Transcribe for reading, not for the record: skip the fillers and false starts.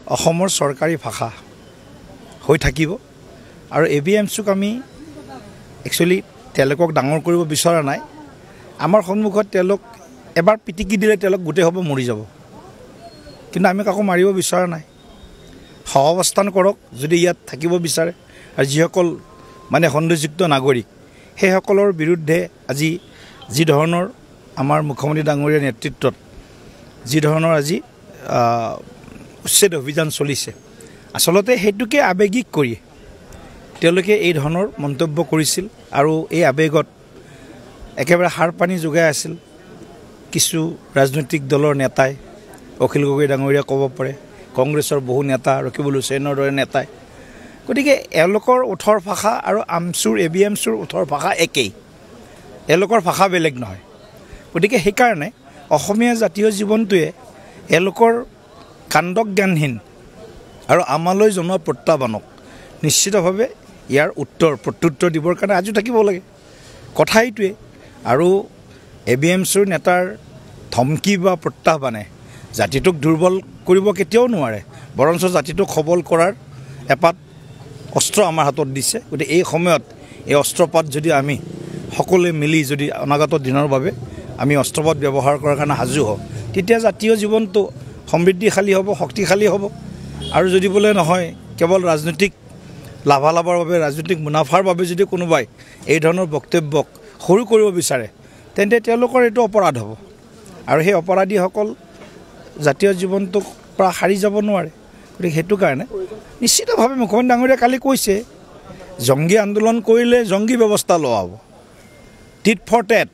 অসমৰ চৰকাৰী ভাষা হৈ থাকিব আৰু ABMCক আমি একচুৱেলি তেওঁলোকক ডাঙৰ কৰিব বিচৰা নাই আমাৰ সন্মুখত তেওঁলোক এবাৰ পিটিকি দিলে তেওঁলোক গোটেই হ'ব মৰি যাব কিন্তু আমি কাকো মাৰিব বিচৰা নাই সহাৱস্থান কৰক যদি ইয়াত থাকিব বিচাৰে আৰু যিসকল মানে সন্দেহযুক্ত নাগৰিক সেইসকলৰ বিৰুদ্ধে আজি যি ধৰণৰ আমাৰ মুখ্যমন্ত্ৰী ডাঙৰীয়াৰ নেতৃত্বত যি ধৰণৰ আজি উচ্ছেদ অভিযান চলিছে আসলতে হেতুকে আবেগিক কৰি তেওঁলোকে এই ধৰণৰ মন্তব্য কৰিছিল আৰু এই আবেগত একেবাৰে হাৰ পানী যোগাই আছিল কিছু ৰাজনৈতিক দলৰ নেতাই অখিল গগৈ ডাঙৰীয়া ক'ব পাৰে কংগ্ৰেছৰ বহু নেতা ৰকিবুল হুছেইনৰ দৰে নেতাই গতিকে এওঁলোকৰ ওঠৰ ভাষা আৰু আমচুৰ ABMCৰ ওঠৰ ভাষা একেই এওঁলোকৰ ভাষা বেলেগ নহয় গতিকে সেইকাৰণে অসমীয়া জাতীয় জীৱনটোৱে এওঁলোকৰ কাণ্ডক জ্ঞানহীন আৰু আমালৈ জনোৱা প্ৰত্যাহ্বানক নিশ্চিতভাৱে ইয়াৰ প্ৰত্যুত্তৰ দিবৰ কাৰণে আজিও থাকিব লাগে কথা এইটোৱে আৰু ABMCৰ নেতাৰ ধমকি বা প্ৰত্যাহ্বানে জাতিটোক দুৰ্বল কৰিব কেতিয়াও নোৱাৰে বৰঞ্চ জাতিটোক সবল কৰাৰ এপাত অস্ত্ৰ আমাৰ হাতত দিছে গতিকে এই সময়ত এই অস্ত্ৰপাত যদি আমি সকলোৱে মিলি যদি অনাগত দিনৰ বাবে আমি অস্ত্ৰপাত ব্যৱহাৰ কৰাৰ কাৰণে সাজু হওঁ তেতিয়া জাতীয় জীৱনটো সমৃদ্ধিশালী হ'ব শক্তিশালী হ'ব আৰু যদি বোলে নহয় কেৱল ৰাজনৈতিক লাভালাভৰ বাবে ৰাজনৈতিক মুনাফাৰ বাবে যদি কোনোবাই এই ধৰণৰ বক্তব্যক সৰু কৰিব বিচাৰে তেন্তে তেওঁলোকৰ এইটো অপৰাধ হ'ব আৰু সেই অপৰাধীসকল জাতীয় জীৱনটোক পৰা হাৰি যাব নোৱাৰে গতিকে সেইটো কাৰণে নিশ্চিতভাৱে মুখ্যমন্ত্ৰী ডাঙৰীয়াই কালি কৈছে জংগী আন্দোলন কৰিলে জংগী ব্যৱস্থা লোৱা হ'ব টিট ফৰ টেট